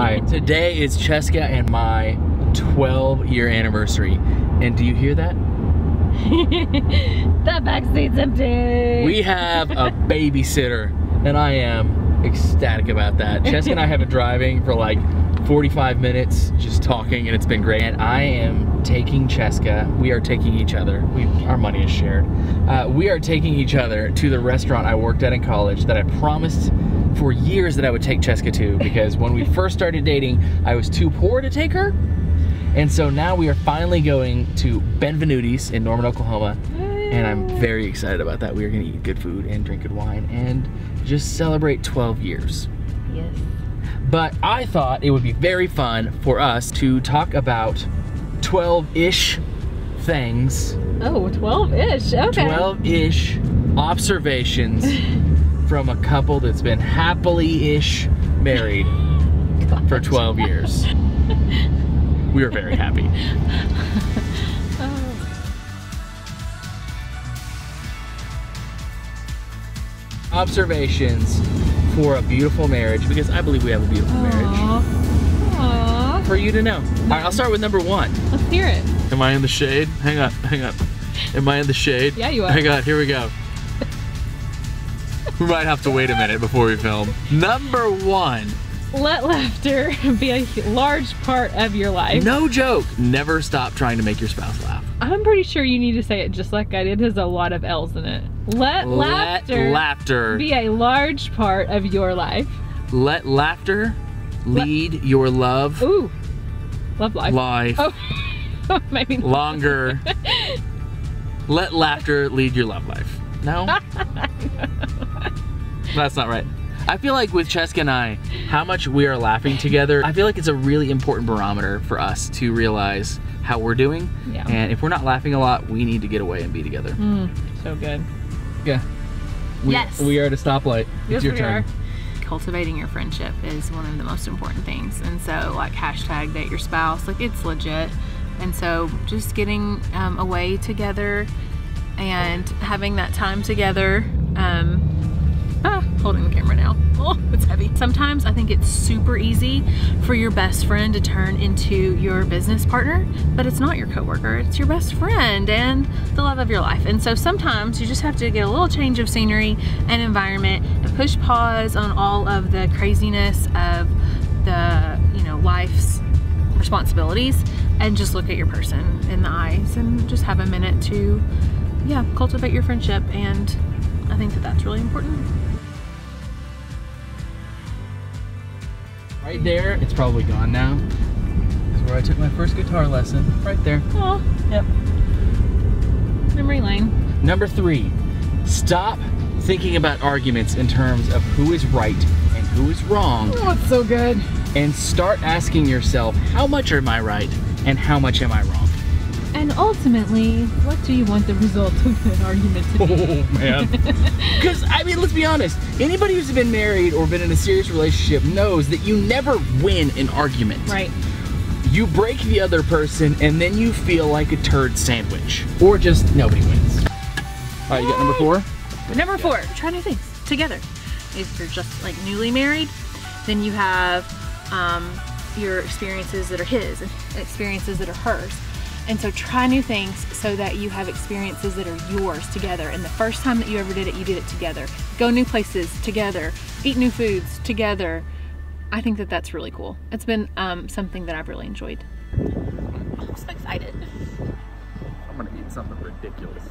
Hi. Today is Cheska and my 12-year anniversary. And do you hear that? That back seat's empty. We have a babysitter, and I am ecstatic about that. Cheska and I have been driving for like 45 minutes, just talking, and it's been great. And I am taking Cheska, we are taking each other, our money is shared. We are taking each other to the restaurant I worked at in college that I promised for years that I would take Cheska to, because when we first started dating, I was too poor to take her. And so now we are finally going to Benvenuti's in Norman, Oklahoma. And I'm very excited about that. We are gonna eat good food and drink good wine and just celebrate 12 years. Yes. But I thought it would be very fun for us to talk about 12-ish things. Oh, 12-ish, okay. 12-ish observations from a couple that's been happily-ish married for 12 years. We are very happy. Observations for a beautiful marriage, because I believe we have a beautiful marriage. Aww. For you to know. All right, I'll start with number one. Let's hear it. Am I in the shade? Hang on, hang on. Am I in the shade? Yeah, you are. Hang on, here we go. We might have to wait a minute before we film. Number one. Let laughter be a large part of your life. No joke. Never stop trying to make your spouse laugh. I'm pretty sure you need to say it just like I did. There's a lot of L's in it. Let laughter be a large part of your life. Let laughter lead your love. Ooh, love life. Life. Maybe longer. Let laughter lead your love life. No? That's not right. I feel like with Cheska and I, how much we are laughing together, I feel like it's a really important barometer for us to realize how we're doing. Yeah. And if we're not laughing a lot, we need to get away and be together. So good. Yeah. Yes. We are at a stoplight. Yes, It's your we turn. are. Cultivating your friendship is one of the most important things, and so like hashtag date your spouse, like it's legit. And so just getting away together and having that time together. Holding the camera now. Oh, it's heavy. Sometimes I think it's super easy for your best friend to turn into your business partner, but it's not your coworker, it's your best friend and the love of your life. And so sometimes you just have to get a little change of scenery and environment and push pause on all of the craziness of the, you know, life's responsibilities and just look at your person in the eyes and just have a minute to, yeah, cultivate your friendship. And I think that that's really important. Right there, it's probably gone now. That's where I took my first guitar lesson. Right there. Oh, yep. Memory lane. Number three, stop thinking about arguments in terms of who is right and who is wrong. Oh, it's so good. And start asking yourself, how much am I right and how much am I wrong? And ultimately, what do you want the result of an argument to be? Oh man. Because, I mean, let's be honest. Anybody who's been married or been in a serious relationship knows that you never win an argument. Right. You break the other person and then you feel like a turd sandwich. Or just nobody wins. All right, you got number four? Number four, try new things together. If you're just like newly married, then you have your experiences that are his and experiences that are hers. And so try new things so that you have experiences that are yours together. And the first time that you ever did it, you did it together. Go new places together, eat new foods together. I think that that's really cool. It's been something that I've really enjoyed. I'm so excited. I'm gonna eat something ridiculous.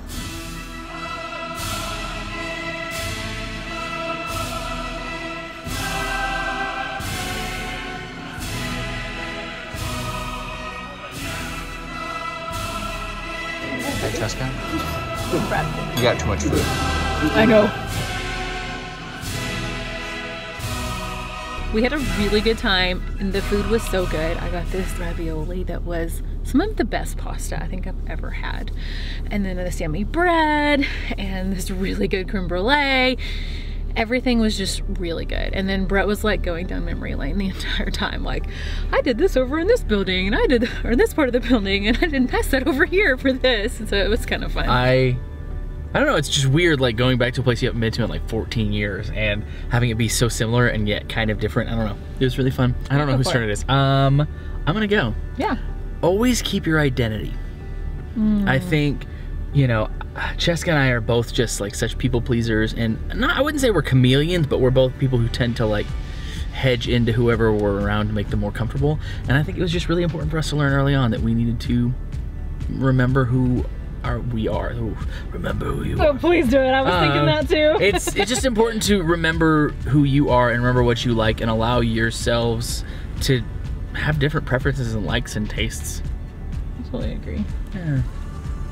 Hey, Cheska, you got too much food. I know. We had a really good time and the food was so good. I got this ravioli that was some of the best pasta I think I've ever had. And then this yummy bread and this really good creme brulee. Everything was just really good. And then Brett was like going down memory lane the entire time. Like, I did this over in this building and I did, or this part of the building, and I didn't pass that over here for this. And so it was kind of fun. I I don't know, it's just weird, like going back to a place you haven't been to in like 14 years and having it be so similar and yet kind of different. I don't know. It was really fun. I don't know whose turn it is. I'm gonna go. Yeah. Always keep your identity. I think, you know, Cheska and I are both just like such people pleasers, and I wouldn't say we're chameleons, but we're both people who tend to like hedge into whoever we're around to make them more comfortable. And I think it was just really important for us to learn early on that we needed to remember who we are. Ooh, remember who you are. Oh, please do it. I was thinking that too. It's just important to remember who you are and remember what you like and allow yourselves to have different preferences and likes and tastes. I totally agree. Yeah.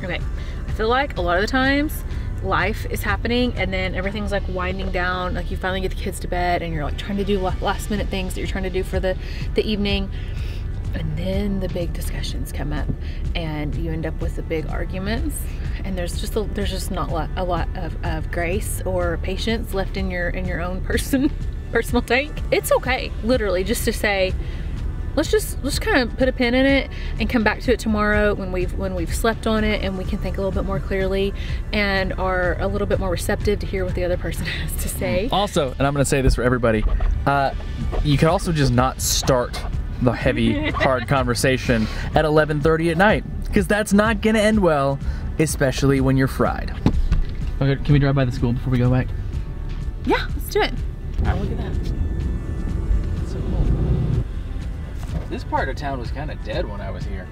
Okay. I feel like a lot of the times life is happening and then everything's like winding down, like you finally get the kids to bed and you're like trying to do last minute things that you're trying to do for the evening, and then the big discussions come up and you end up with the big arguments, and there's just not a lot of grace or patience left in your own personal tank. It's okay, literally, just to say, let's kind of put a pin in it and come back to it tomorrow when we've slept on it and we can think a little bit more clearly and are a little bit more receptive to hear what the other person has to say. Also, and I'm gonna say this for everybody, you can also just not start the heavy, hard conversation at 11:30 at night, because that's not gonna end well, especially when you're fried. Okay, can we drive by the school before we go back? Yeah, let's do it. Oh, look at that. That's so cool. This part of town was kind of dead when I was here.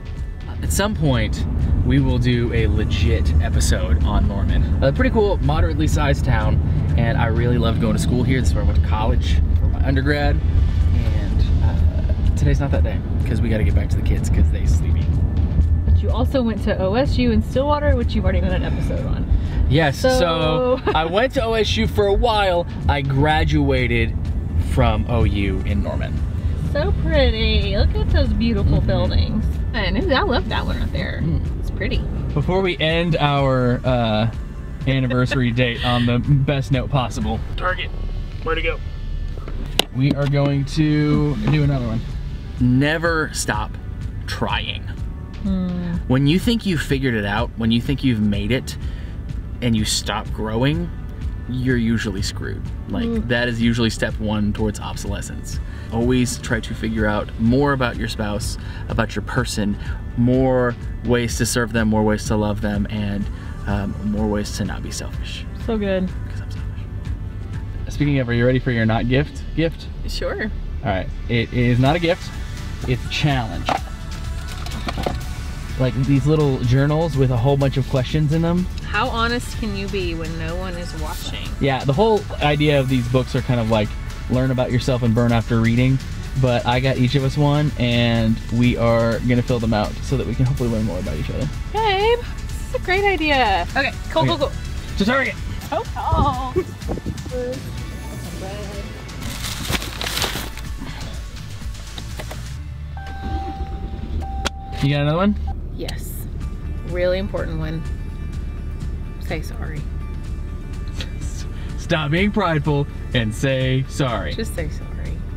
At some point, we will do a legit episode on Norman. A pretty cool, moderately sized town, and I really loved going to school here. This is where I went to college for my undergrad, and today's not that day, because we got to get back to the kids because they sleepy. But you also went to OSU in Stillwater, which you've already done an episode on. Yes, so I went to OSU for a while. I graduated from OU in Norman. So pretty. Look at those beautiful buildings. And I love that one right there. It's pretty. Before we end our anniversary date on the best note possible, Target, where to go? We are going to do another one. Never stop trying. When you think you've figured it out, when you think you've made it, and you stop growing, you're usually screwed. Like, that is usually step one towards obsolescence. Always try to figure out more about your spouse, about your person, more ways to serve them, more ways to love them, and more ways to not be selfish. So good. Because I'm selfish. Speaking of, are you ready for your not gift? Sure. All right, it is not a gift, it's a challenge. Like these little journals with a whole bunch of questions in them. How honest can you be when no one is watching? Yeah, the whole idea of these books are kind of like learn about yourself and burn after reading, but I got each of us one and we are gonna fill them out so that we can hopefully learn more about each other. Babe, this is a great idea. Okay, cool. To Target. Oh. You got another one? Yes. Really important one. Say sorry. Stop being prideful and say sorry. Just say sorry.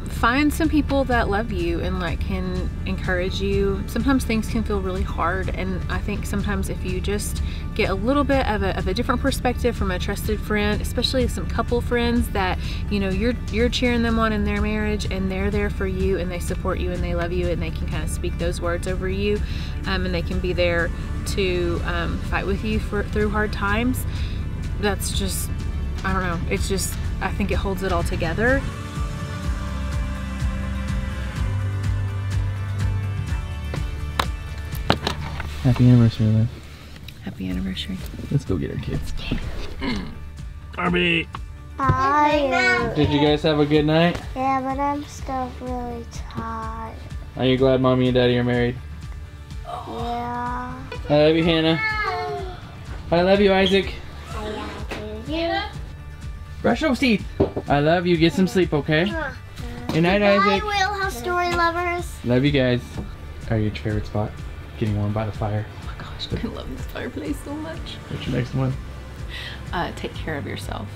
Find some people that love you and like can encourage you. Sometimes things can feel really hard, and I think sometimes if you just get a little bit of a different perspective from a trusted friend, especially some couple friends that, you know, you're cheering them on in their marriage and they're there for you and they support you and they love you and they can kind of speak those words over you, and they can be there to fight with you through hard times. That's just, I don't know, it's just, I think it holds it all together. Happy anniversary, Liv. Happy anniversary. Let's go get our kids. Arby! Tired. Did you guys have a good night? Yeah, but I'm still really tired. Are you glad Mommy and Daddy are married? Yeah. I love you, Hannah. I love you, Isaac. I love you. Brush those teeth. I love you. Get some sleep, okay? Good night, Isaac. Bye, Wheelhouse Story lovers. Love you guys. Are you at your favorite spot? Getting warm by the fire. Oh my gosh, I love this fireplace so much. What's your next one? Take care of yourself.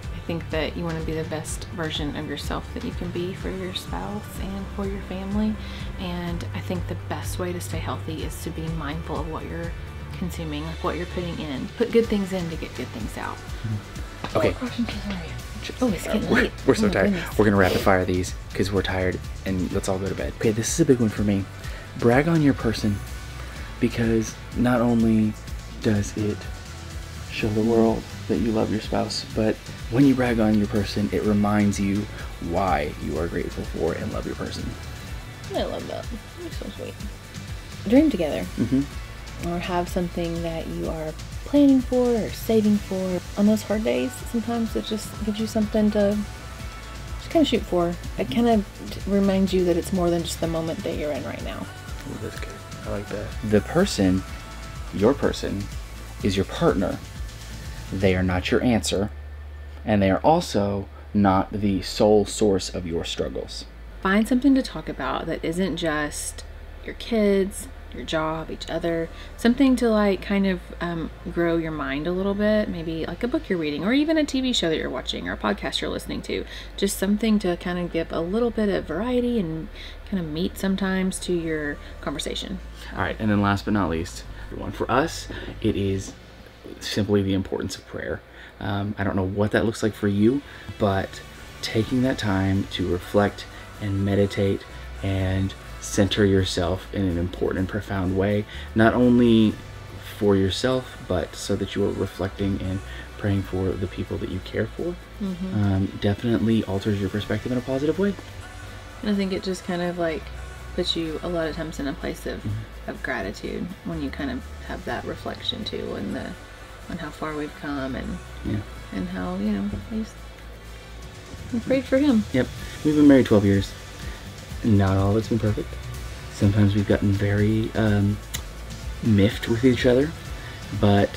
I think that you want to be the best version of yourself that you can be for your spouse and for your family. And I think the best way to stay healthy is to be mindful of what you're consuming, like what you're putting in. Put good things in to get good things out. Okay. Oh, it's getting late. We're so Oh my tired. goodness. We're gonna rapid fire these because we're tired, and let's all go to bed. Okay, this is a big one for me. Brag on your person, because not only does it show the world that you love your spouse, but when you brag on your person, it reminds you why you are grateful for and love your person. I love that. You're so sweet. Dream together. Mm-hmm. Or have something that you are planning for or saving for. On those hard days, sometimes it just gives you something to just kind of shoot for. It kind of reminds you that it's more than just the moment that you're in right now. Ooh, that's good. I like that. The person, your person, is your partner. They are not your answer, and they are also not the sole source of your struggles. Find something to talk about that isn't just your kids, your job, each other. Something to like kind of grow your mind a little bit. Maybe like a book you're reading, or even a TV show that you're watching, or a podcast you're listening to. Just something to kind of give a little bit of variety and kind of meat sometimes to your conversation. All right, and then last but not least, everyone, for us, it is simply the importance of prayer. I don't know what that looks like for you, but taking that time to reflect and meditate and center yourself in an important and profound way, not only for yourself, but so that you are reflecting and praying for the people that you care for. Definitely alters your perspective in a positive way. And I think it just kind of like puts you a lot of times in a place of gratitude when you kind of have that reflection too, and on how far we've come, and and how, you know, we prayed for him. Yep. We've been married 12 years. Not all of it's been perfect. Sometimes we've gotten very miffed with each other, but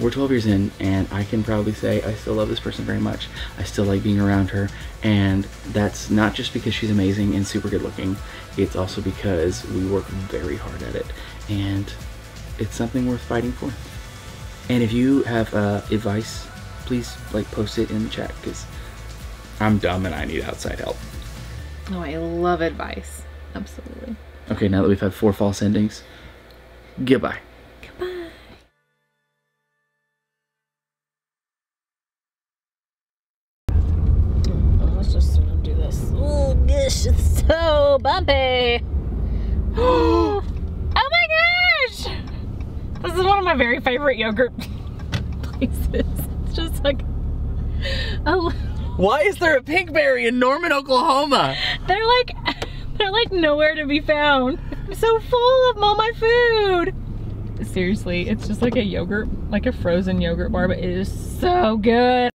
we're 12 years in, and I can proudly say I still love this person very much. I still like being around her, and that's not just because she's amazing and super good looking. It's also because we work very hard at it, and it's something worth fighting for. And if you have advice, please like post it in the chat, because I'm dumb and I need outside help. Oh, I love advice. Absolutely. Okay, now that we've had 4 false endings, goodbye. Goodbye. Let's just do this. Oh gosh, it's so bumpy. Oh my gosh! This is one of my very favorite yogurt places. It's just like, oh. Why is there a Pinkberry in Norman, Oklahoma? They're like nowhere to be found. I'm so full of all my food. Seriously, it's just like a yogurt, like a frozen yogurt bar, but it is so good.